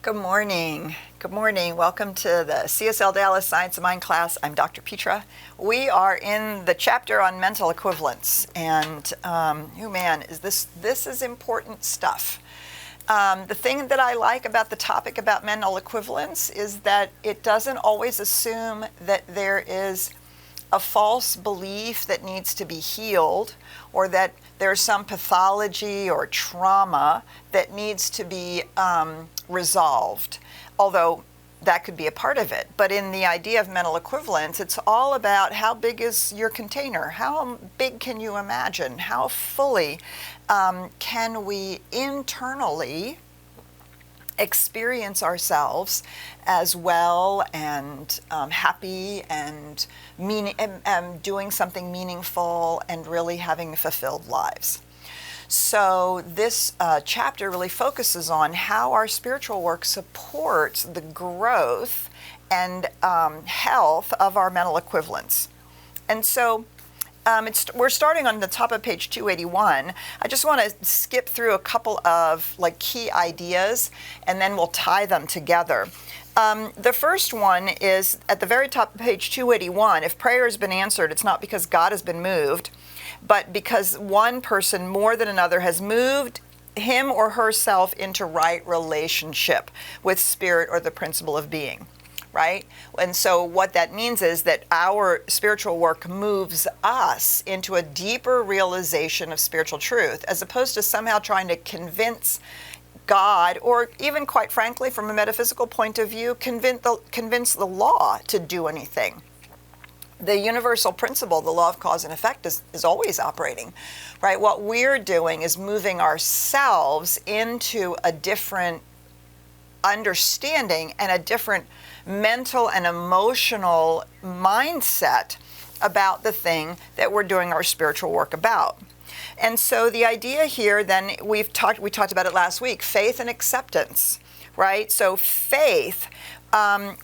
Good morning. Good morning. Welcome to the CSLDallas Science of Mind class. I'm Dr. Petra. We are in the chapter on mental equivalence, and this is important stuff. The thing that I like about the topic about mental equivalence is that it doesn't always assume that there is a false belief that needs to be healed, or that there's some pathology or trauma that needs to be resolved, although that could be a part of it. But in the idea of mental equivalence, it's all about how big is your container? How big can you imagine? How fully can we internally experience ourselves as well and happy and doing something meaningful and really having fulfilled lives. So this chapter really focuses on how our spiritual work supports the growth and health of our mental equivalence. And so we're starting on the top of page 281. I just want to skip through a couple of key ideas, and then we'll tie them together. The first one is at the very top of page 281. If prayer has been answered, it's not because God has been moved, but because one person more than another has moved him or herself into right relationship with spirit or the principle of being. Right? And so what that means is that our spiritual work moves us into a deeper realization of spiritual truth, as opposed to somehow trying to convince God, or even quite frankly, from a metaphysical point of view, convince the law to do anything. The universal principle, the law of cause and effect, is always operating, right? What we're doing is moving ourselves into a different understanding and a different mental and emotional mindset about the thing that we're doing our spiritual work about. And so the idea here, then, we talked about it last week, faith and acceptance, right? So faith,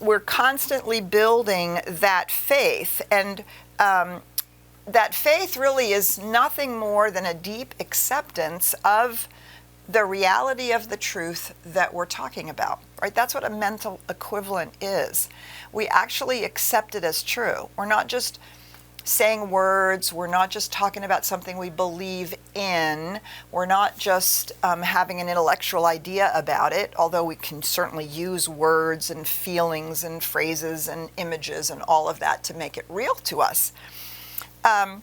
we're constantly building that faith, and that faith really is nothing more than a deep acceptance of the reality of the truth that we're talking about, right? That's what a mental equivalent is. We actually accept it as true. We're not just saying words. We're not just talking about something we believe in. We're not just having an intellectual idea about it, although we can certainly use words and feelings and phrases and images and all of that to make it real to us. At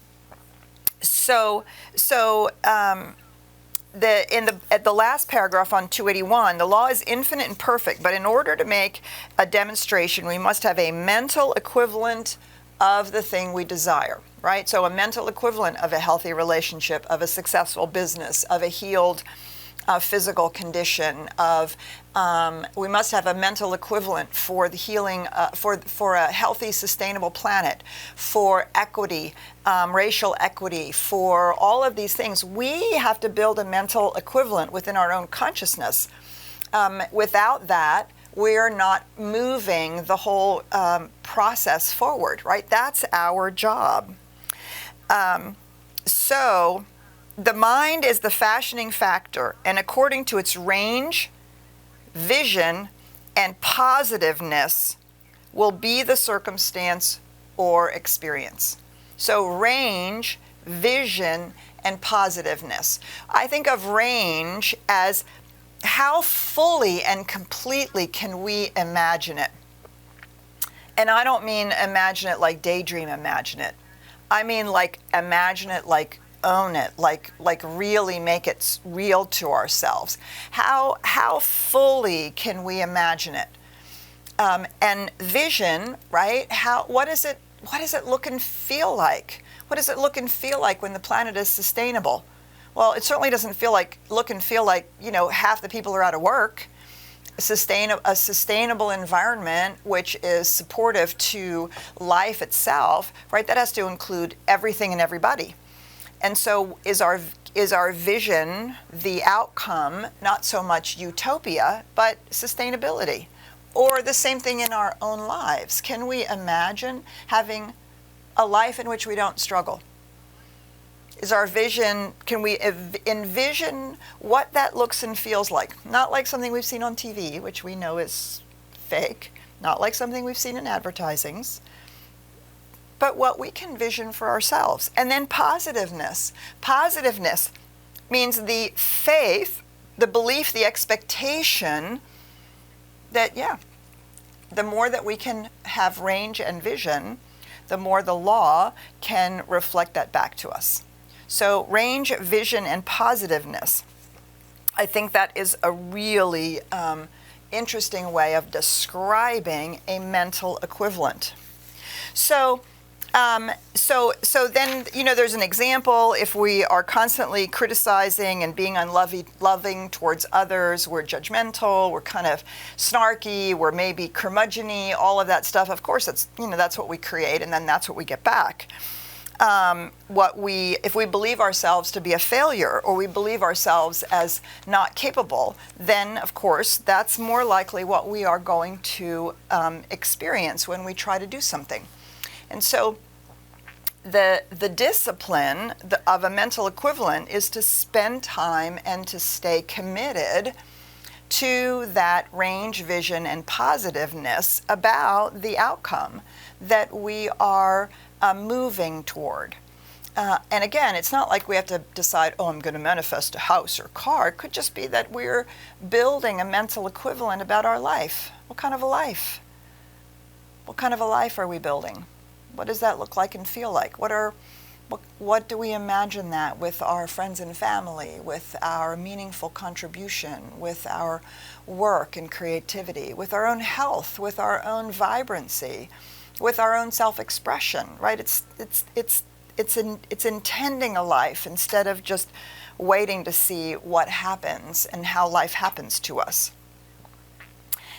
the last paragraph on 281, the law is infinite and perfect, but in order to make a demonstration, we must have a mental equivalent of the thing we desire, right? So a mental equivalent of a healthy relationship, of a successful business, of a healed physical condition, we must have a mental equivalent for the healing, for a healthy, sustainable planet, for equity, racial equity, for all of these things. We have to build a mental equivalent within our own consciousness. Without that, we're not moving the whole process forward, right? That's our job. So the mind is the fashioning factor, and according to its range, vision, and positiveness will be the circumstance or experience. So range, vision, and positiveness. I think of range as how fully and completely can we imagine it? And I don't mean imagine it like daydream imagine it. I mean imagine it like own it, like really make it real to ourselves. How fully can we imagine it? And vision, right? What does it look and feel like? What does it look and feel like when the planet is sustainable? Well, it certainly doesn't look and feel like half the people are out of work. A sustainable environment which is supportive to life itself, right? That has to include everything and everybody. And so is our vision the outcome, not so much utopia, but sustainability? Or the same thing in our own lives. Can we imagine having a life in which we don't struggle? Is our vision, can we envision what that looks and feels like? Not like something we've seen on TV, which we know is fake, not like something we've seen in advertisings, but what we can vision for ourselves. And then positiveness. Positiveness means the faith, the belief, the expectation that, the more that we can have range and vision, the more the law can reflect that back to us. So range, vision, and positiveness. I think that is a really interesting way of describing a mental equivalent. So then, there's an example. If we are constantly criticizing and being unloving towards others, we're judgmental, we're kind of snarky, we're maybe curmudgeon-y, all of that stuff. Of course, that's what we create, and then that's what we get back. If we believe ourselves to be a failure, or we believe ourselves as not capable, then of course that's more likely what we are going to experience when we try to do something. And so the discipline of a mental equivalent is to spend time and to stay committed to that range, vision, and positiveness about the outcome that we are moving toward. And again, it's not like we have to decide, I'm going to manifest a house or car. It could just be that we're building a mental equivalent about our life. What kind of a life? What kind of a life are we building? What does that look like and feel like? What do we imagine that with our friends and family, with our meaningful contribution, with our work and creativity, with our own health, with our own vibrancy, with our own self-expression, right? It's intending a life instead of just waiting to see what happens and how life happens to us.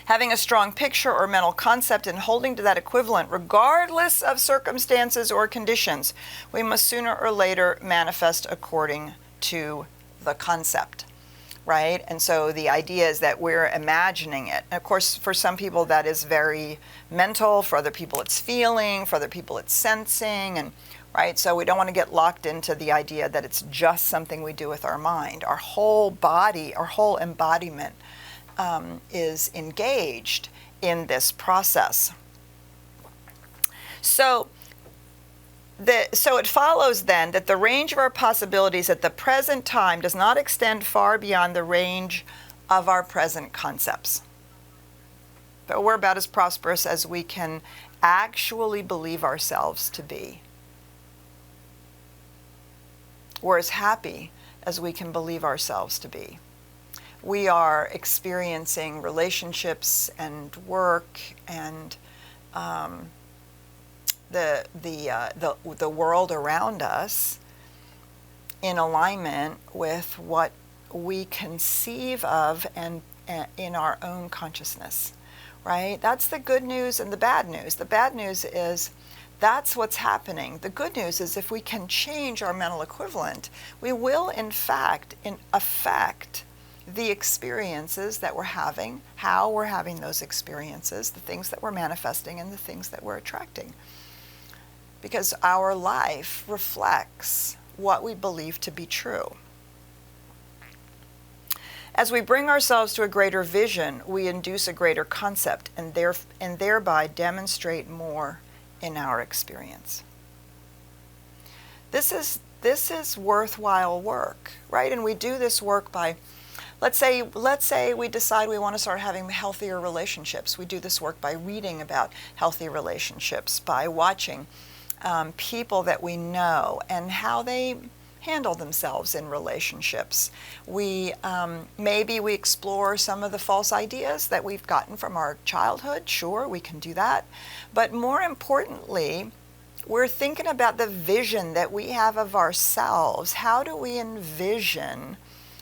Having a strong picture or mental concept and holding to that equivalent, regardless of circumstances or conditions, we must sooner or later manifest according to the concept, right? And so the idea is that we're imagining it. And of course, for some people that is very mental, for other people it's feeling, for other people it's sensing, and right? So we don't want to get locked into the idea that it's just something we do with our mind. Our whole body, our whole embodiment is engaged in this process. So it follows then that the range of our possibilities at the present time does not extend far beyond the range of our present concepts. But we're about as prosperous as we can actually believe ourselves to be. We're as happy as we can believe ourselves to be. We are experiencing relationships and work and the world around us in alignment with what we conceive of and in our own consciousness, right? That's the good news and the bad news. The bad news is that's what's happening. The good news is if we can change our mental equivalent, we will in fact affect the experiences that we're having, how we're having those experiences, the things that we're manifesting and the things that we're attracting. Because our life reflects what we believe to be true. As we bring ourselves to a greater vision, we induce a greater concept and thereby demonstrate more in our experience. This is worthwhile work, right? And we do this work by let's say we decide we want to start having healthier relationships. We do this work by reading about healthy relationships, by watching people that we know and how they handle themselves in relationships. Maybe we explore some of the false ideas that we've gotten from our childhood. Sure, we can do that. But more importantly, we're thinking about the vision that we have of ourselves. How do we envision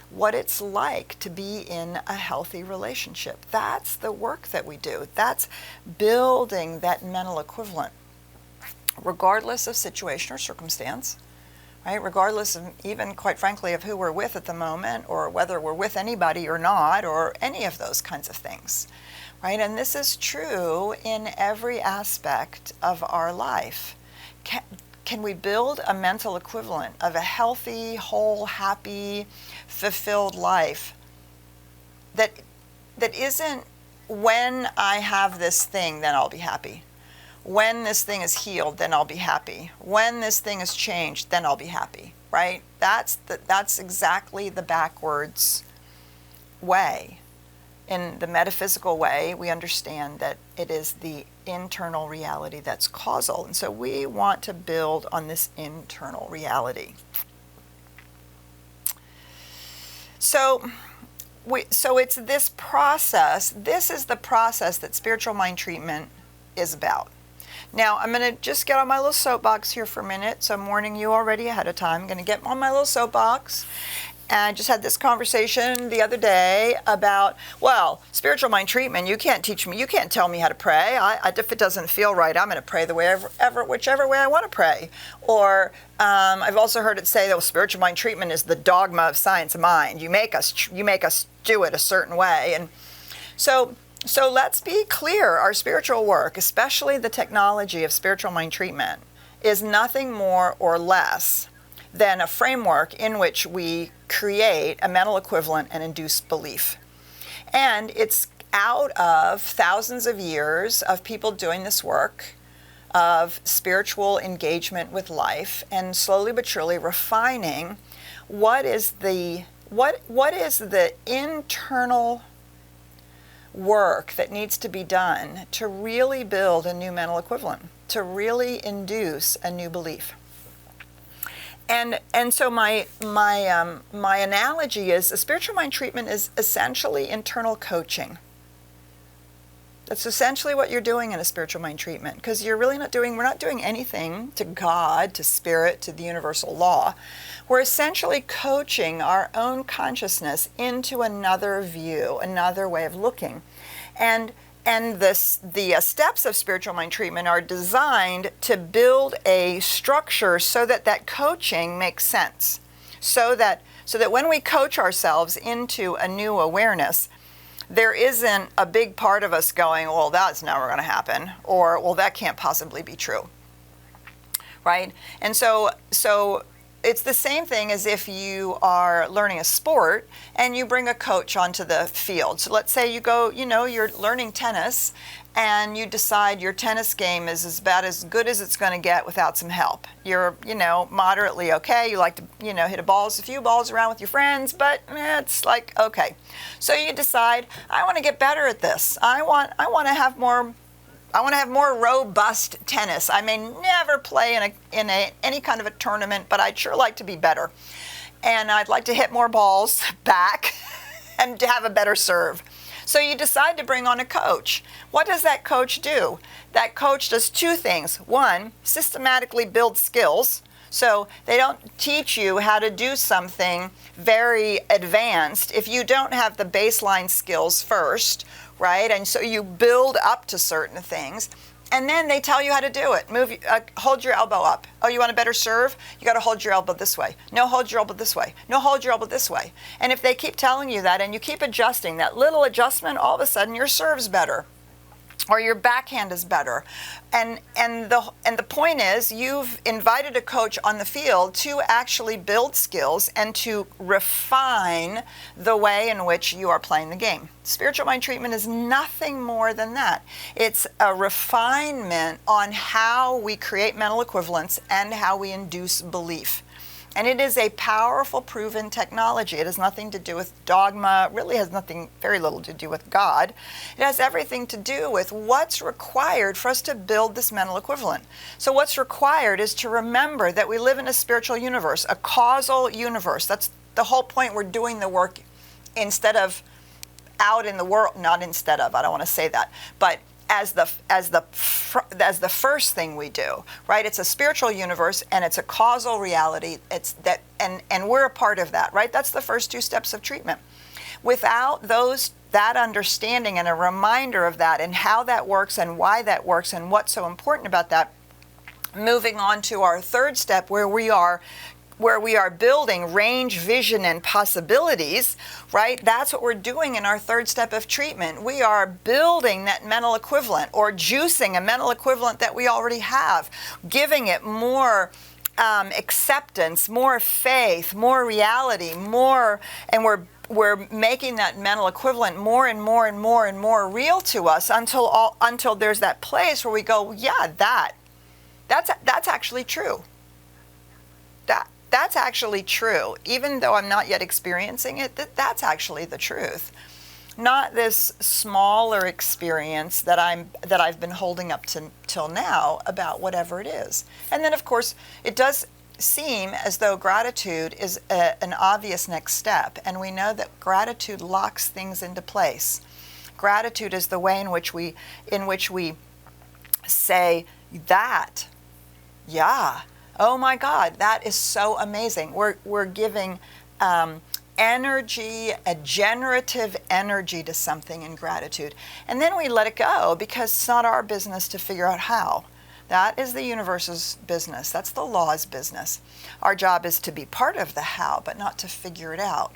what it's like to be in a healthy relationship? That's the work that we do. That's building that mental equivalent, regardless of situation or circumstance, right? Regardless of even, quite frankly, of who we're with at the moment or whether we're with anybody or not or any of those kinds of things, right? And this is true in every aspect of our life. can we build a mental equivalent of a healthy, whole, happy, fulfilled life that isn't, when I have this thing, then I'll be happy. When this thing is healed, then I'll be happy. When this thing is changed, then I'll be happy, right? That's exactly the backwards way. In the metaphysical way, we understand that it is the internal reality that's causal. And so we want to build on this internal reality. So it's this process. This is the process that spiritual mind treatment is about. Now, I'm going to just get on my little soapbox here for a minute. So I'm warning you already ahead of time. I'm going to get on my little soapbox. And I just had this conversation the other day about, well, spiritual mind treatment, you can't teach me, you can't tell me how to pray. If it doesn't feel right, I'm going to pray the way whichever way I want to pray. Or I've also heard it say that spiritual mind treatment is the dogma of science of mind. You make us do it a certain way. And so let's be clear, our spiritual work, especially the technology of spiritual mind treatment, is nothing more or less than a framework in which we create a mental equivalent and induce belief. And it's out of thousands of years of people doing this work, of spiritual engagement with life, and slowly but surely refining what is the internal work that needs to be done to really build a new mental equivalent, to really induce a new belief. And so my analogy is a spiritual mind treatment is essentially internal coaching. That's essentially what you're doing in a spiritual mind treatment, because we're not doing anything to God, to spirit, to the universal law. We're essentially coaching our own consciousness into another view, another way of looking. And the steps of spiritual mind treatment are designed to build a structure so that coaching makes sense. So that when we coach ourselves into a new awareness, there isn't a big part of us going, well, that's never going to happen, or, well, that can't possibly be true, right? And so it's the same thing as if you are learning a sport and you bring a coach onto the field. So let's say you're learning tennis and you decide your tennis game is about as good as it's going to get without some help. You're, moderately okay. You like to, hit a few balls around with your friends, but it's like, okay. So you decide, I want to get better at this. I want to have more robust tennis. I may never play in any kind of a tournament, but I'd sure like to be better. And I'd like to hit more balls back and to have a better serve. So you decide to bring on a coach. What does that coach do? That coach does two things. One, systematically build skills. So they don't teach you how to do something very advanced if you don't have the baseline skills first, right? And so you build up to certain things, and then they tell you how to do it. Hold your elbow up. Oh, you want a better serve? You got to hold your elbow this way. No, hold your elbow this way. No, hold your elbow this way. And if they keep telling you that and you keep adjusting, that little adjustment, all of a sudden your serve's better, or your backhand is better. And the point is, you've invited a coach on the field to actually build skills and to refine the way in which you are playing the game. Spiritual mind treatment is nothing more than that. It's a refinement on how we create mental equivalents and how we induce belief. And it is a powerful, proven technology. It has nothing to do with dogma, really has very little to do with God. It has everything to do with what's required for us to build this mental equivalent. So what's required is to remember that we live in a spiritual universe, a causal universe. That's the whole point. We're doing the work instead of out in the world, not instead of, I don't want to say that, but as the first thing we do, right? It's a spiritual universe and it's a causal reality. It's that, and we're a part of that, right? That's the first two steps of treatment. Without that understanding and a reminder of that and how that works and why that works and what's so important about that, moving on to our third step where we are where we are building range, vision, and possibilities, right? That's what we're doing in our third step of treatment. We are building that mental equivalent, or juicing a mental equivalent that we already have, giving it more acceptance, more faith, more reality, more, and we're making that mental equivalent more and more and more and more real to us until there's that place where we go, yeah, that's actually true. That's actually true. Even though I'm not yet experiencing it, that's actually the truth. Not this smaller experience that I've been holding up till now about whatever it is. And then, of course, it does seem as though gratitude is an obvious next step, and we know that gratitude locks things into place. Gratitude is the way in which we say that, yeah, oh my God, that is so amazing. We're giving energy, a generative energy to something in gratitude. And then we let it go because it's not our business to figure out how. That is the universe's business. That's the law's business. Our job is to be part of the how, but not to figure it out.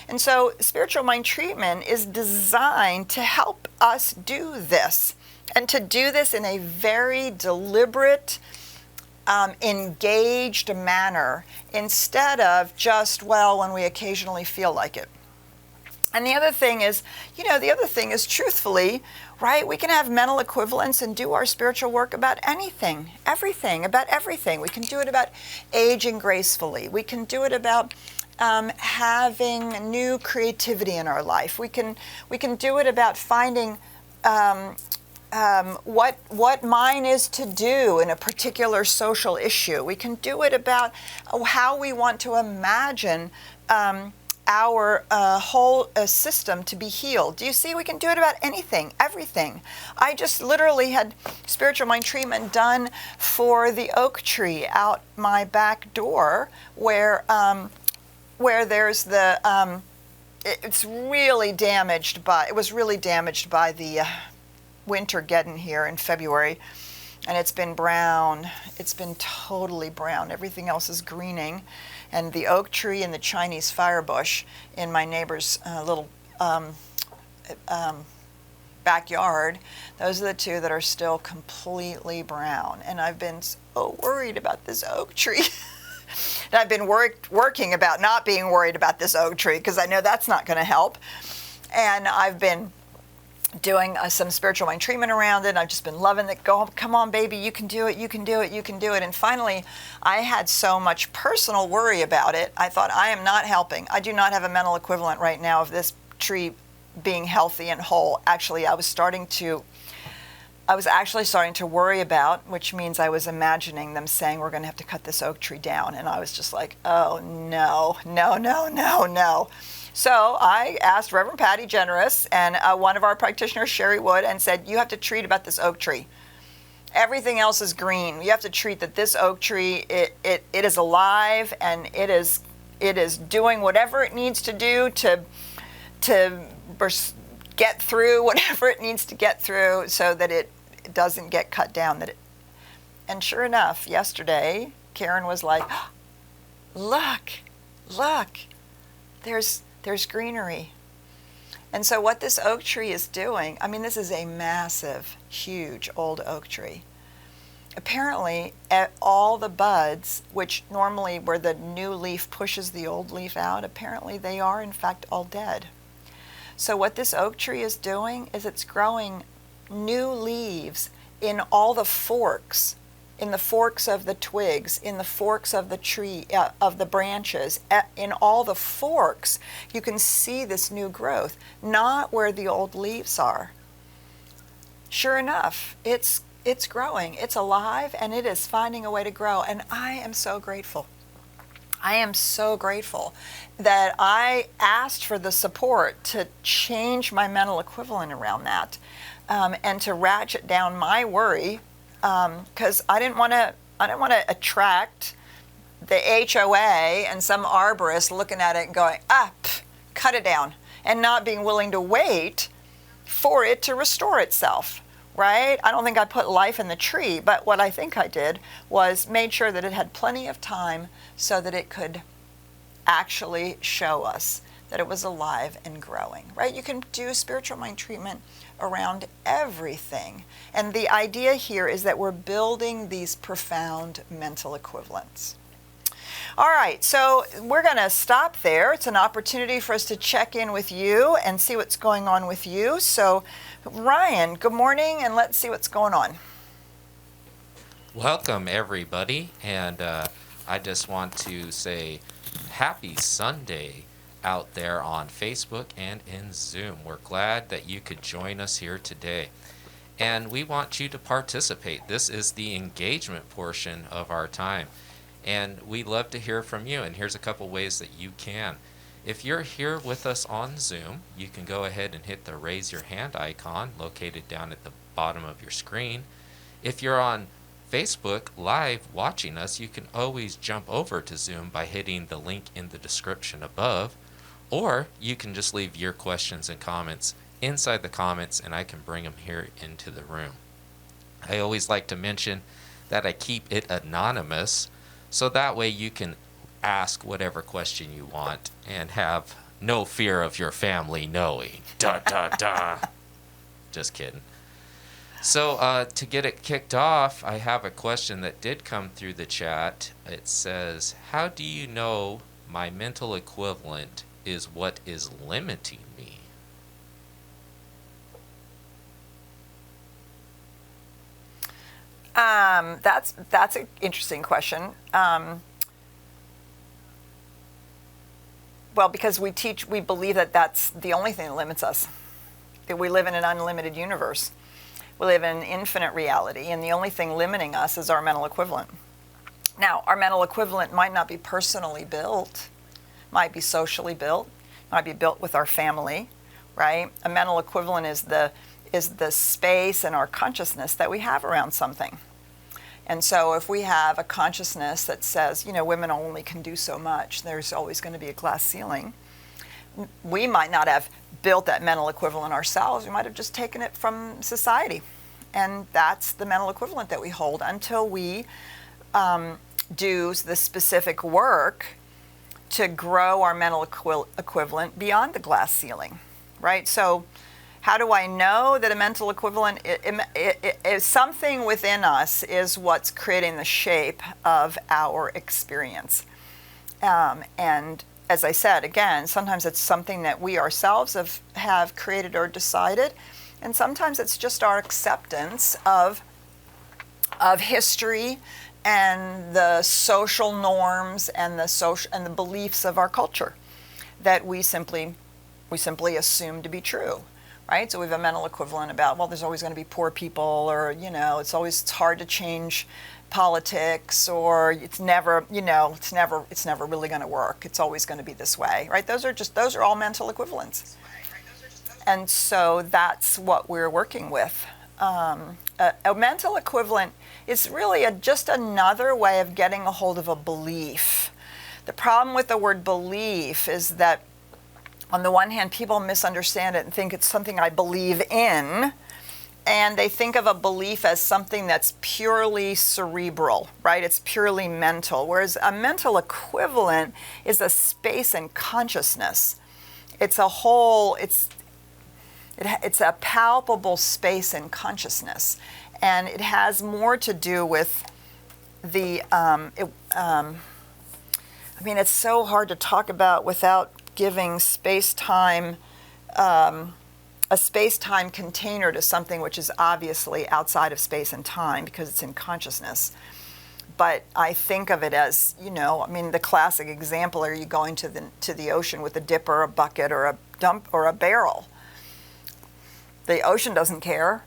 And so spiritual mind treatment is designed to help us do this, and to do this in a very deliberate, engaged manner, instead of just, well, when we occasionally feel like it. And the other thing is, truthfully, right, we can have mental equivalents and do our spiritual work about anything, about everything. We can do it about aging gracefully. We can do it about having new creativity in our life. We can do it about finding what mine is to do in a particular social issue. We can do it about how we want to imagine our whole system to be healed. Do you see? We can do it about anything, everything. I just literally had spiritual mind treatment done for the oak tree out my back door, where there's the it's really damaged by. It was really damaged by the winter getting here in February, and it's been brown. It's been totally brown. Everything else is greening, and the oak tree and the Chinese firebush in my neighbor's little backyard, those are the two that are still completely brown. And I've been so worried about this oak tree. And I've been working about not being worried about this oak tree, because I know that's not going to help. And I've been doing some spiritual mind treatment around it. I've just been loving it. Come on, baby, you can do it, you can do it, you can do it. And finally, I had so much personal worry about it. I thought, I am not helping. I do not have a mental equivalent right now of this tree being healthy and whole. Actually, I was actually starting to worry about, which means I was imagining them saying, we're going to have to cut this oak tree down. And I was just like, oh, no. So I asked Reverend Patty Generous and one of our practitioners, Sherry Wood, and said, you have to treat about this oak tree. Everything else is green. You have to treat that this oak tree, it is alive, and it is doing whatever it needs to do to get through whatever it needs to get through, so that it doesn't get cut down. And sure enough, yesterday, Karen was like, look, there's greenery. And so what this oak tree is doing, I mean, this is a massive, huge old oak tree. Apparently, all the buds, which normally where the new leaf pushes the old leaf out, apparently they are in fact all dead. So what this oak tree is doing is it's growing new leaves in all the forks, in the forks of the twigs, in the forks of the tree, of the branches, in all the forks. You can see this new growth, not where the old leaves are. Sure enough, it's growing, it's alive, and it is finding a way to grow. And I am so grateful. I am so grateful that I asked for the support to change my mental equivalent around that, and to ratchet down my worry, because I didn't want to attract the HOA and some arborist looking at it and going, cut it down, and not being willing to wait for it to restore itself. right? I don't think I put life in the tree, but what I think I did was made sure that it had plenty of time so that it could actually show us that it was alive and growing, right? You can do spiritual mind treatment around everything. And the idea here is that we're building these profound mental equivalents. All right, so we're going to stop there. It's an opportunity for us to check in with you and see what's going on with you. So, Ryan, good morning, and let's see what's going on. Welcome, everybody, and I just want to say happy Sunday out there on Facebook and in Zoom. We're glad that you could join us here today, and we want you to participate. This is the engagement portion of our time, and we love to hear from you, and here's a couple ways that you can. If you're here with us on Zoom, you can go ahead and hit the raise your hand icon located down at the bottom of your screen. If you're on Facebook Live watching us, you can always jump over to Zoom by hitting the link in the description above, or you can just leave your questions and comments inside the comments and I can bring them here into the room. I always like to mention that I keep it anonymous, so that way you can ask whatever question you want and have no fear of your family knowing. Da da da. Just kidding. So to get it kicked off, I have a question that did come through the chat. It says, how do you know my mental equivalent is what is limiting me? That's an interesting question. Well, because we believe that that's the only thing that limits us. That we live in an unlimited universe. We live in infinite reality, and the only thing limiting us is our mental equivalent. Now, our mental equivalent might not be personally built, might be socially built, might be built with our family, right? A mental equivalent is the space and our consciousness that we have around something. And so if we have a consciousness that says, women only can do so much, there's always going to be a glass ceiling, we might not have built that mental equivalent ourselves. We might have just taken it from society. And that's the mental equivalent that we hold until we do the specific work to grow our mental equivalent beyond the glass ceiling, right? So how do I know that a mental equivalent is something within us is what's creating the shape of our experience? And as I said, again, sometimes it's something that we ourselves have created or decided, and sometimes it's just our acceptance of history and the social norms and the beliefs of our culture that we simply assume to be true, right? So we have a mental equivalent about, well, there's always going to be poor people, or it's hard to change politics, or it's never really going to work. It's always going to be this way, right? Those are all mental equivalents. And so that's what we're working with. A mental equivalent is really just another way of getting a hold of a belief. The problem with the word belief is that on the one hand, people misunderstand it and think it's something I believe in, and they think of a belief as something that's purely cerebral, right? It's purely mental, whereas a mental equivalent is a space in consciousness. It's a whole, it's a palpable space in consciousness, and it has more to do with it's so hard to talk about without giving space-time, a space-time container to something which is obviously outside of space and time because it's in consciousness. But I think of it as, the classic example, are you going to the ocean with a dipper, a bucket, or a dump, or a barrel? The ocean doesn't care.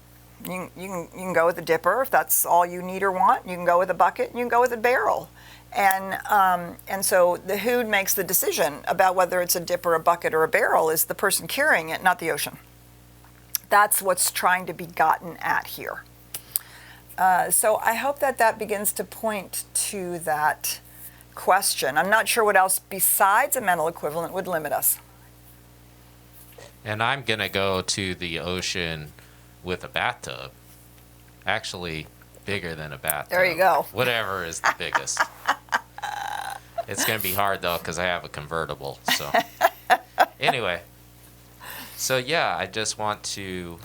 You can go with a dipper if that's all you need or want. You can go with a bucket, and you can go with a barrel. And so who makes the decision about whether it's a dipper, a bucket, or a barrel is the person carrying it, not the ocean. That's what's trying to be gotten at here. So I hope that begins to point to that question. I'm not sure what else besides a mental equivalent would limit us. And I'm going to go to the ocean with a bathtub. Actually, bigger than a bathtub. There you go. Whatever is the biggest. It's going to be hard, though, because I have a convertible. So anyway, so yeah, I just want to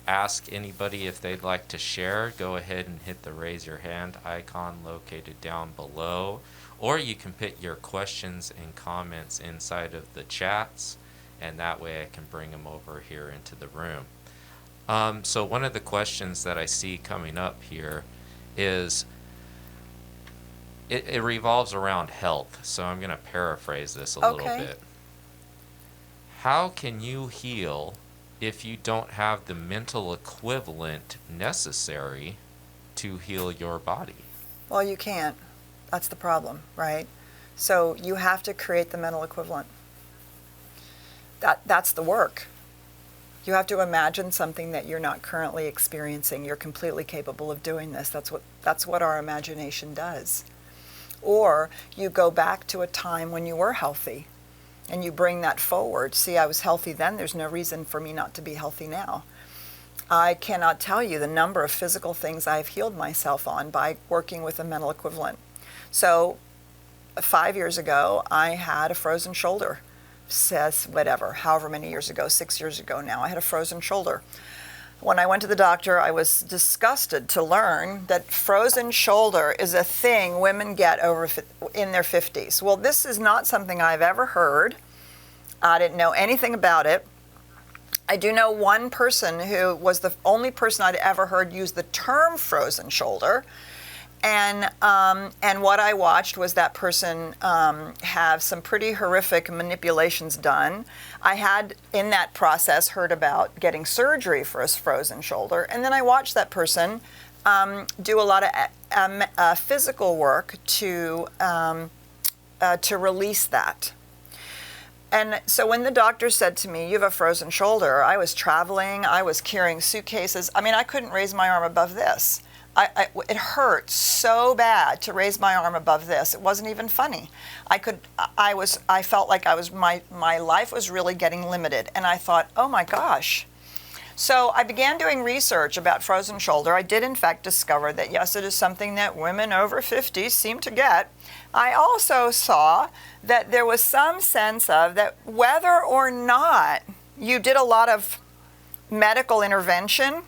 ask anybody if they'd like to share. Go ahead and hit the raise your hand icon located down below. Or you can put your questions and comments inside of the chats, and that way I can bring them over here into the room. So one of the questions that I see coming up here is, it revolves around health, so I'm going to paraphrase this a little bit. How can you heal if you don't have the mental equivalent necessary to heal your body? Well, you can't. That's the problem, right? So you have to create the mental equivalent. That's the work. You have to imagine something that you're not currently experiencing. You're completely capable of doing this. That's what our imagination does. Or you go back to a time when you were healthy and you bring that forward. See, I was healthy then. There's no reason for me not to be healthy now. I cannot tell you the number of physical things I've healed myself on by working with a mental equivalent. So 5 years ago, I had a frozen shoulder. Says whatever, however many years ago, 6 years ago now, I had a frozen shoulder. When I went to the doctor, I was disgusted to learn that frozen shoulder is a thing women get in their 50s. Well, this is not something I've ever heard. I didn't know anything about it. I do know one person who was the only person I'd ever heard use the term frozen shoulder. And what I watched was that person have some pretty horrific manipulations done. I had, in that process, heard about getting surgery for a frozen shoulder. And then I watched that person do a lot of physical work to release that. And so when the doctor said to me, you have a frozen shoulder, I was traveling, I was carrying suitcases. I mean, I couldn't raise my arm above this. It hurt so bad to raise my arm above this. It wasn't even funny. I felt like my life was really getting limited. And I thought, oh my gosh. So I began doing research about frozen shoulder. I did in fact discover that yes, it is something that women over 50 seem to get. I also saw that there was some sense of that whether or not you did a lot of medical intervention,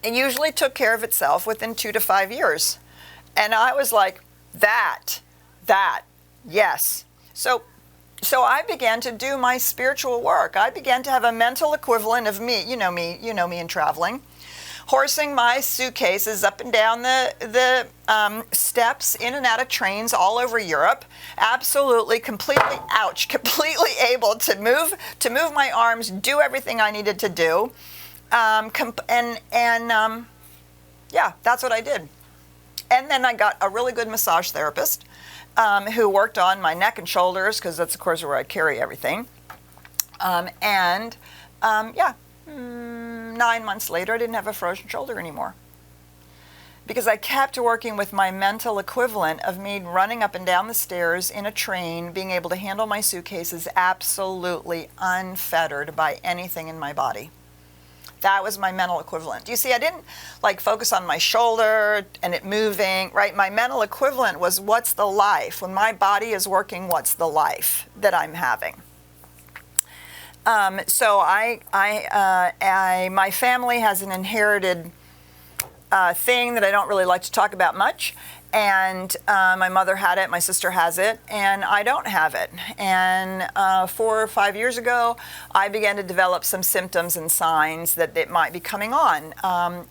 it usually took care of itself within 2 to 5 years. And I was like, that, yes. So I began to do my spiritual work. I began to have a mental equivalent of me in traveling, horsing my suitcases up and down the steps, in and out of trains all over Europe, completely able to move my arms, do everything I needed to do. Yeah, that's what I did. And then I got a really good massage therapist who worked on my neck and shoulders, because that's, of course, where I carry everything. 9 months later, I didn't have a frozen shoulder anymore. Because I kept working with my mental equivalent of me running up and down the stairs in a train, being able to handle my suitcases absolutely unfettered by anything in my body. That was my mental equivalent. You see, I didn't focus on my shoulder and it moving, right? My mental equivalent was, what's the life? When my body is working, what's the life that I'm having? So my family has an inherited thing that I don't really like to talk about much. And my mother had it, my sister has it, and I don't have it. And 4 or 5 years ago, I began to develop some symptoms and signs that it might be coming on.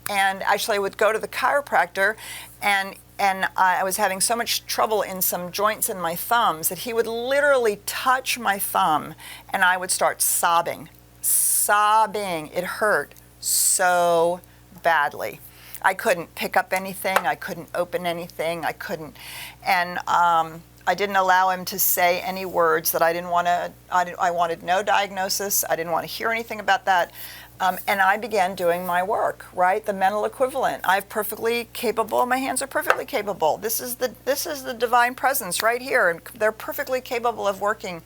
And actually, I would go to the chiropractor, and I was having so much trouble in some joints in my thumbs that he would literally touch my thumb, and I would start sobbing. It hurt so badly. I couldn't pick up anything. I couldn't open anything. I couldn't. And I didn't allow him to say any words that I didn't want to. I wanted no diagnosis. I didn't want to hear anything about that. And I began doing my work, right? The mental equivalent. I'm perfectly capable. My hands are perfectly capable. This is the divine presence right here. And they're perfectly capable of working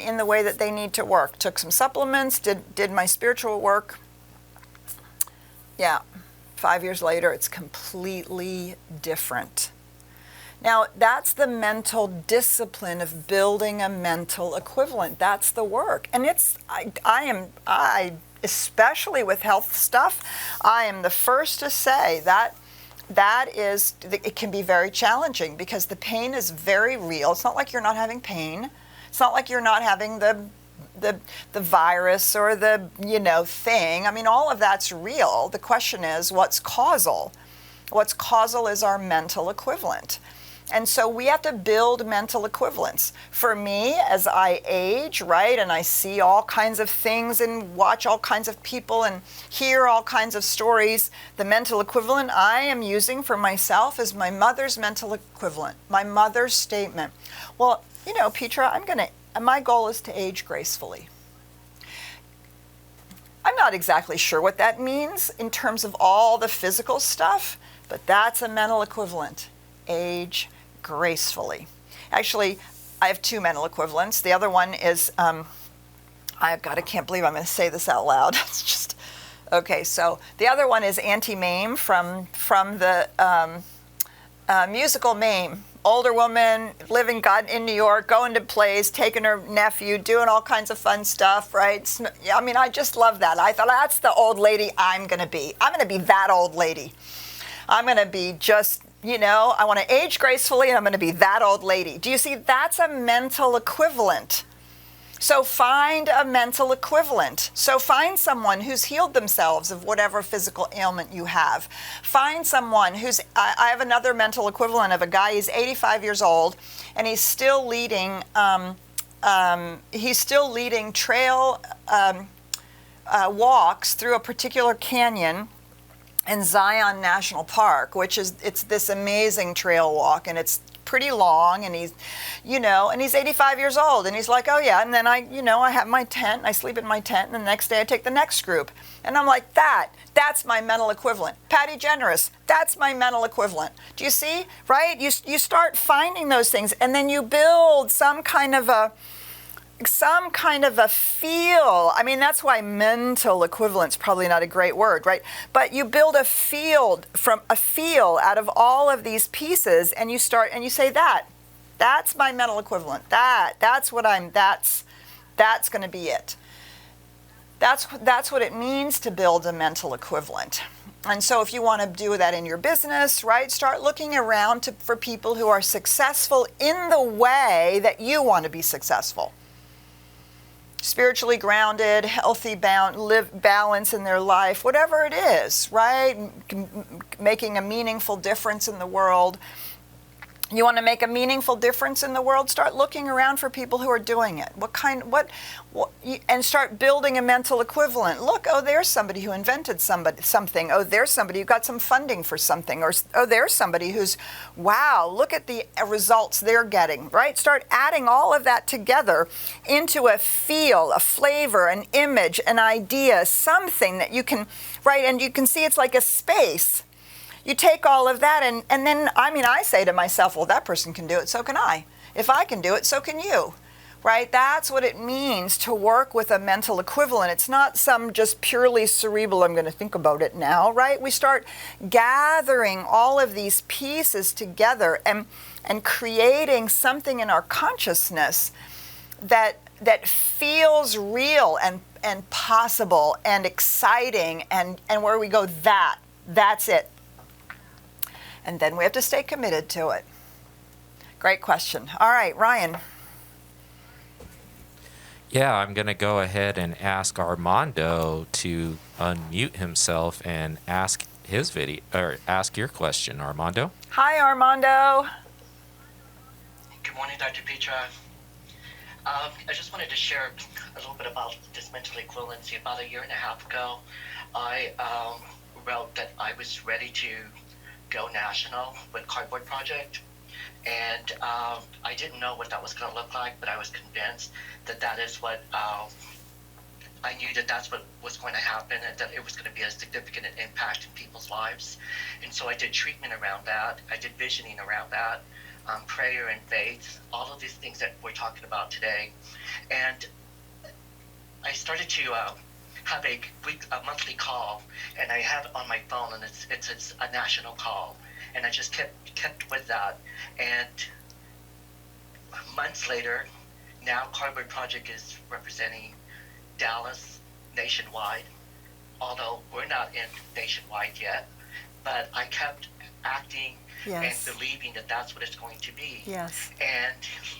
in the way that they need to work. Took some supplements, did my spiritual work. Yeah. 5 years later, it's completely different. Now, that's the mental discipline of building a mental equivalent. That's the work. And I especially with health stuff, I am the first to say that it can be very challenging because the pain is very real. It's not like you're not having pain. It's not like you're not having the virus or the, thing. I mean, all of that's real. The question is, what's causal? What's causal is our mental equivalent. And so we have to build mental equivalents. For me, as I age, right, and I see all kinds of things and watch all kinds of people and hear all kinds of stories, the mental equivalent I am using for myself is my mother's mental equivalent, my mother's statement. Well, Petra, my goal is to age gracefully. I'm not exactly sure what that means in terms of all the physical stuff, but that's a mental equivalent. Age gracefully. Actually, I have two mental equivalents. The other one is, I can't believe I'm going to say this out loud. It's just, okay, so the other one is Auntie Mame from the musical Mame. Older woman, living in New York, going to plays, taking her nephew, doing all kinds of fun stuff, right? I mean, I just love that. I thought, that's the old lady I'm going to be. I'm going to be that old lady. I'm going to be just, I want to age gracefully and I'm going to be that old lady. Do you see? That's a mental equivalent. So find a mental equivalent. So find someone who's healed themselves of whatever physical ailment you have. Find someone I have another mental equivalent of a guy, he's 85 years old, and he's still leading trail walks through a particular canyon in Zion National Park, it's this amazing trail walk, and it's pretty long, and he's 85 years old, and he's like, oh yeah, and then I have my tent, I sleep in my tent, and the next day I take the next group, and I'm like, that's my mental equivalent. Patty Generous, that's my mental equivalent. Do you see, right? You start finding those things, and then you build some kind of a feel. I mean, that's why mental equivalent's probably not a great word, right? But you build a feel out of all of these pieces, and you say that's my mental equivalent. That's going to be it. That's what it means to build a mental equivalent. And so if you want to do that in your business, right, start looking around for people who are successful in the way that you want to be successful. Spiritually grounded, healthy, balance in their life, whatever it is, right? Making a meaningful difference in the world. You want to make a meaningful difference in the world? Start looking around for people who are doing it. And start building a mental equivalent. Look, oh, there's somebody who invented something. Oh, there's somebody who got some funding for something. Or, oh, there's somebody who's, wow, look at the results they're getting, right? Start adding all of that together into a feel, a flavor, an image, an idea, something that you can, right? And you can see it's like a space. You take all of that and then, I say to myself, well, that person can do it, so can I. If I can do it, so can you, right? That's what it means to work with a mental equivalent. It's not some just purely cerebral, I'm going to think about it now, right? We start gathering all of these pieces together and creating something in our consciousness that feels real and possible and exciting and where we go, that's it. And then we have to stay committed to it. Great question. All right, Ryan. Yeah, I'm going to go ahead and ask Armando to unmute himself and ask ask your question, Armando. Hi, Armando. Good morning, Dr. Petra. I just wanted to share a little bit about this mental equivalency. About 1.5 years ago, I wrote that I was ready to go national with Cardboard Project, and I didn't know what that was going to look like, but I was convinced that is what I knew that's what was going to happen, and that it was going to be a significant impact in people's lives. And so I did treatment around that, I did visioning around that, prayer and faith, all of these things that we're talking about today. And I started to have a monthly call, and I have it on my phone, and it's a national call, and I just kept with that, and months later, now Cardboard Project is representing Dallas nationwide, although we're not in nationwide yet, but I kept acting Yes. and believing that that's what it's going to be. Yes. And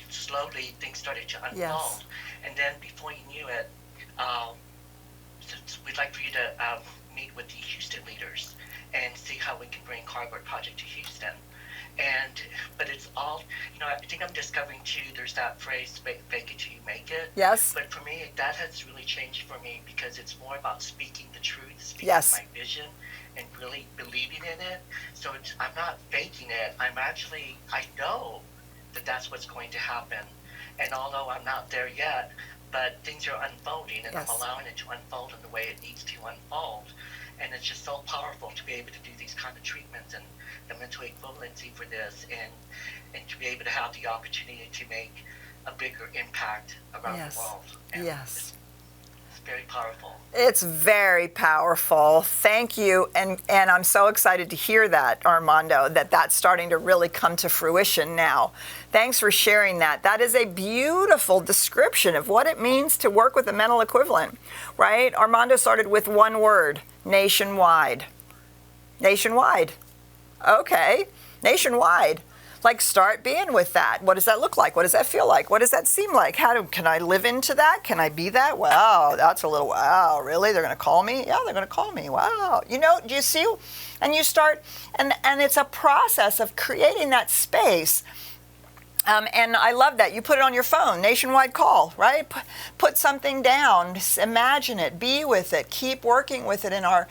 slowly things started to unfold. Yes. And then before you knew it, we'd like for you to meet with the Houston leaders and see how we can bring Cardboard Project to Houston. But it's all, I think I'm discovering too, there's that phrase, fake it till you make it. Yes. But for me, that has really changed for me, because it's more about speaking the truth, speaking Yes. my vision, and really believing in it. So I'm not faking it. I know that that's what's going to happen. And although I'm not there yet, but things are unfolding, and Yes. I'm allowing it to unfold in the way it needs to unfold. And it's just so powerful to be able to do these kind of treatments and the mental equivalency for this, and to be able to have the opportunity to make a bigger impact around Yes. the world. And Yes. it's very powerful. It's very powerful. Thank you. And I'm so excited to hear that, Armando, that's starting to really come to fruition now. Thanks for sharing that. That is a beautiful description of what it means to work with a mental equivalent, right? Armando started with one word: nationwide. Nationwide. Okay. Nationwide. Like, start being with that. What does that look like? What does that feel like? What does that seem like? Can I live into that? Can I be that? Wow, that's a little, wow, really? They're going to call me? Yeah, they're going to call me. Wow. Do you see? And you start, and it's a process of creating that space. And I love that. You put it on your phone, nationwide call, right? Put something down, imagine it, be with it, keep working with it in our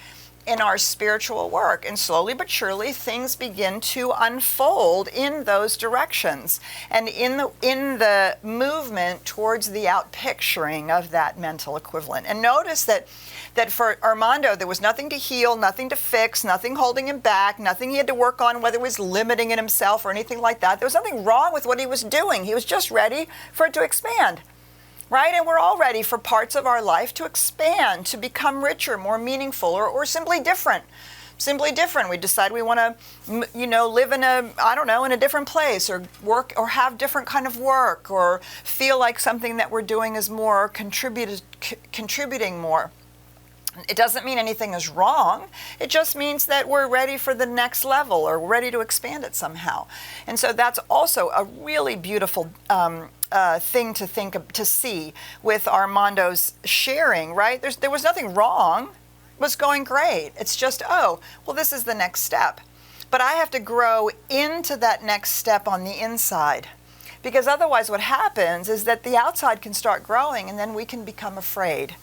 spiritual work, and slowly but surely things begin to unfold in those directions and in the movement towards the outpicturing of that mental equivalent. And notice that for Armando, there was nothing to heal, nothing to fix, nothing holding him back, nothing he had to work on, whether it was limiting in himself or anything like that. There was nothing wrong with what he was doing. He was just ready for it to expand. Right? And we're all ready for parts of our life to expand, to become richer, more meaningful, or simply different. Simply different. We decide we want to, live in in a different place, or work, or have different kind of work, or feel like something that we're doing is more contributing more. It doesn't mean anything is wrong. It just means that we're ready for the next level, or ready to expand it somehow. And so that's also a really beautiful thing to see with Armando's sharing, right? There was nothing wrong. It was going great. It's just, this is the next step. But I have to grow into that next step on the inside. Because otherwise what happens is that the outside can start growing, and then we can become afraid.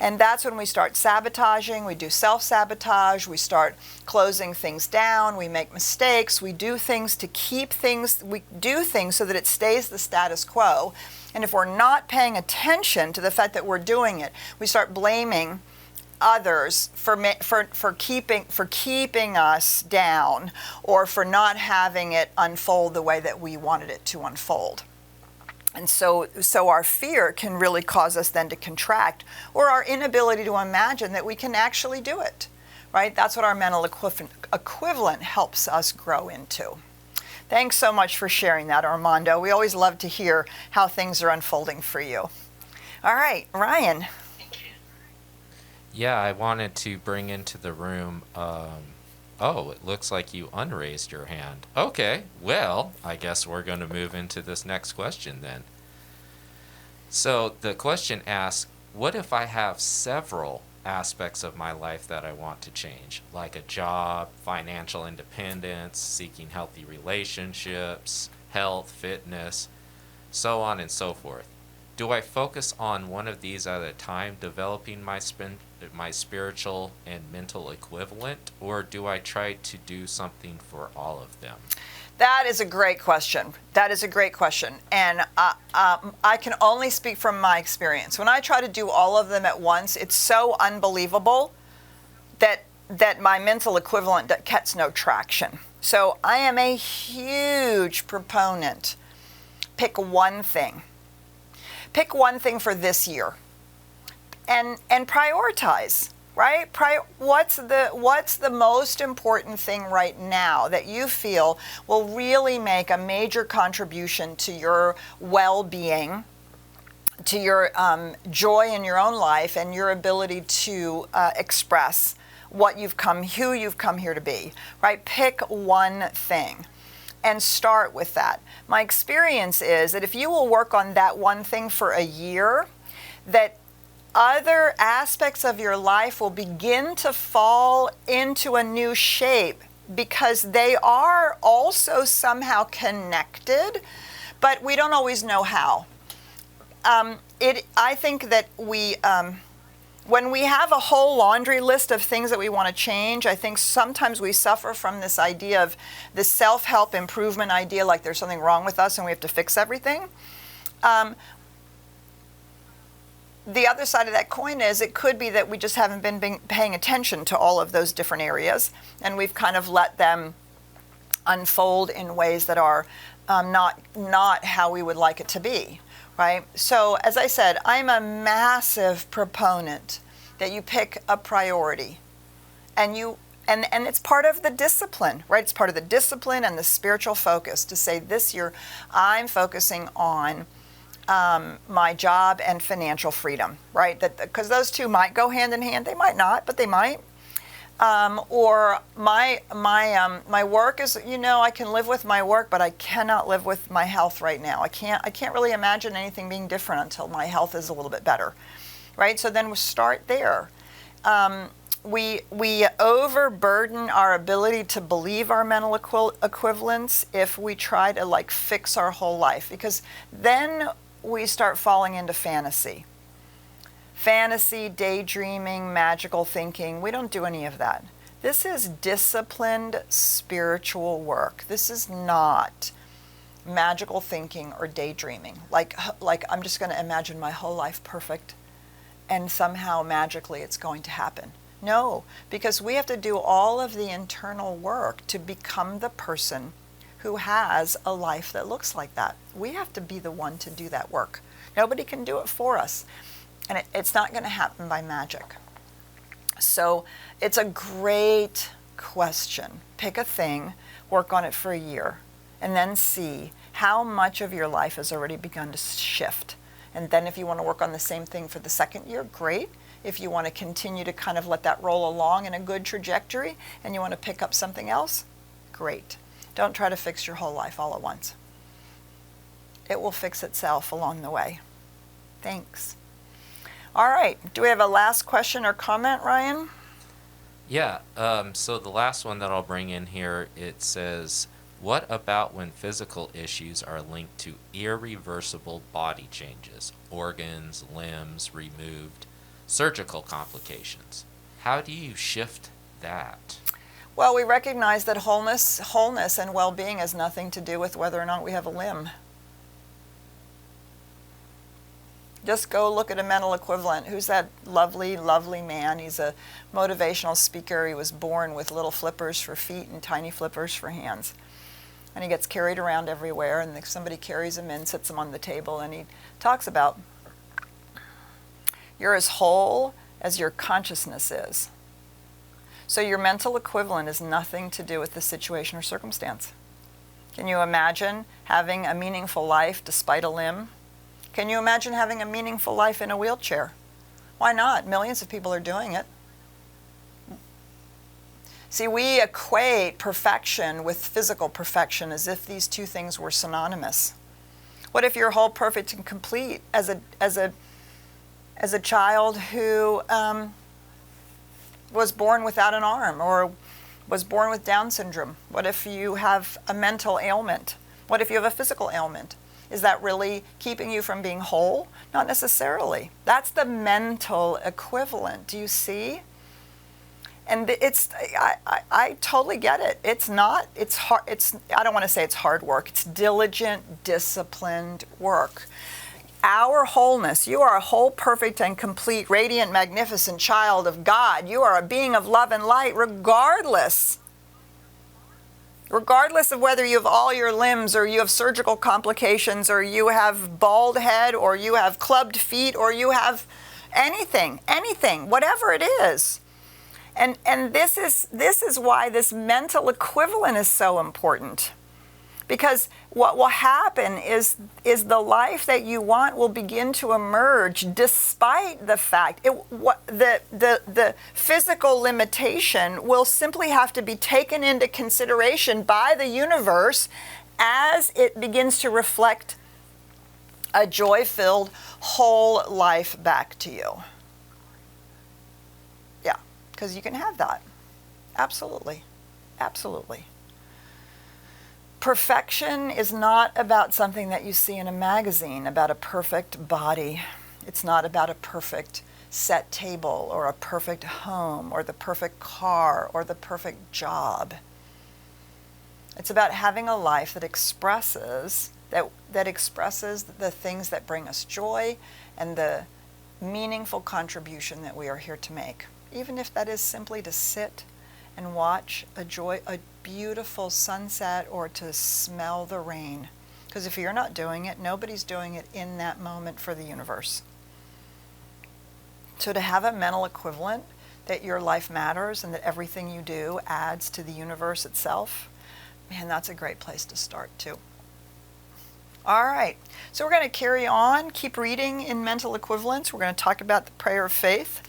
And that's when we start sabotaging, we do self-sabotage, we start closing things down, we make mistakes, we do things so that it stays the status quo. And if we're not paying attention to the fact that we're doing it, we start blaming others for keeping us down, or for not having it unfold the way that we wanted it to unfold. And so our fear can really cause us then to contract, or our inability to imagine that we can actually do it, right? That's what our mental equivalent helps us grow into. Thanks so much for sharing that, Armando. We always love to hear how things are unfolding for you. All right, Ryan. Yeah, I wanted to bring into the room, it looks like you unraised your hand. Okay, well, I guess we're going to move into this next question then. So the question asks, what if I have several aspects of my life that I want to change, like a job, financial independence, seeking healthy relationships, health, fitness, so on and so forth? Do I focus on one of these at a time, developing my spiritual and mental equivalent, or do I try to do something for all of them? That is a great question. And I can only speak from my experience. When I try to do all of them at once, it's so unbelievable that my mental equivalent gets no traction. So I am a huge proponent. Pick one thing. Pick one thing for this year. and prioritize, right? What's the most important thing right now that you feel will really make a major contribution to your well-being, to your joy in your own life, and your ability to express who you've come here to be, right? Pick one thing and start with that. My experience is that if you will work on that one thing for a year, that other aspects of your life will begin to fall into a new shape, because they are also somehow connected, but we don't always know how. I think that when we have a whole laundry list of things that we want to change, I think sometimes we suffer from this idea of the self-help improvement idea, like there's something wrong with us and we have to fix everything. The other side of that coin is it could be that we just haven't been paying attention to all of those different areas, and we've kind of let them unfold in ways that are not how we would like it to be. Right? So, as I said, I'm a massive proponent that you pick a priority, and it's part of the discipline, right? It's part of the discipline and the spiritual focus to say, this year I'm focusing on my job and financial freedom, right? Because those two might go hand in hand. They might not, but they might. Or my work is, I can live with my work, but I cannot live with my health right now. I can't really imagine anything being different until my health is a little bit better, right? So then we start there. We overburden our ability to believe our mental equivalence if we try to fix our whole life, because then we start falling into fantasy. Fantasy, daydreaming, magical thinking. We don't do any of that. This is disciplined spiritual work. This is not magical thinking or daydreaming. Like I'm just going to imagine my whole life perfect and somehow magically it's going to happen. No, because we have to do all of the internal work to become the person who has a life that looks like that. We have to be the one to do that work. Nobody can do it for us. And it's not going to happen by magic. So it's a great question. Pick a thing, work on it for a year, and then see how much of your life has already begun to shift. And then if you want to work on the same thing for the second year, great. If you want to continue to kind of let that roll along in a good trajectory and you want to pick up something else, great. Don't try to fix your whole life all at once. It will fix itself along the way. Thanks. All right. Do we have a last question or comment, Ryan? Yeah. So the last one that I'll bring in here, it says, what about when physical issues are linked to irreversible body changes, organs, limbs removed, surgical complications? How do you shift that? Well, we recognize that wholeness and well-being has nothing to do with whether or not we have a limb. Just go look at a mental equivalent. Who's that lovely, lovely man? He's a motivational speaker. He was born with little flippers for feet and tiny flippers for hands. And he gets carried around everywhere, and somebody carries him in, sits him on the table, and he talks about, you're as whole as your consciousness is. So your mental equivalent is nothing to do with the situation or circumstance. Can you imagine having a meaningful life despite a limb? Can you imagine having a meaningful life in a wheelchair? Why not? Millions of people are doing it. See, we equate perfection with physical perfection as if these two things were synonymous. What if you're whole, perfect, and complete as a child who was born without an arm or was born with Down syndrome? What if you have a mental ailment? What if you have a physical ailment? Is that really keeping you from being whole? Not necessarily. That's the mental equivalent. Do you see? And I totally get it. It's hard. I don't want to say it's hard work. It's diligent, disciplined work. Our wholeness, you are a whole, perfect, and complete, radiant, magnificent child of God. You are a being of love and light, regardless of whether you have all your limbs or you have surgical complications or you have bald head or you have clubbed feet or you have anything, whatever it is. And this is why this mental equivalent is so important. Because what will happen is the life that you want will begin to emerge despite the fact the physical limitation will simply have to be taken into consideration by the universe as it begins to reflect a joy-filled whole life back to you. Yeah, because you can have that. Absolutely. Absolutely. Perfection is not about something that you see in a magazine, about a perfect body. It's not about a perfect set table or a perfect home or the perfect car or the perfect job. It's about having a life that expresses the things that bring us joy and the meaningful contribution that we are here to make. Even if that is simply to sit and watch a beautiful sunset or to smell the rain. Because if you're not doing it, nobody's doing it in that moment for the universe. So to have a mental equivalent that your life matters and that everything you do adds to the universe itself, man, that's a great place to start too. All right, so we're going to carry on, keep reading in mental equivalence. We're going to talk about the prayer of faith,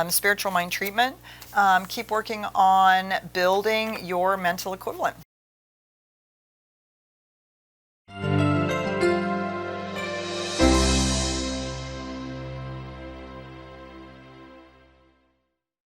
spiritual mind treatment. Keep working on building your mental equivalent.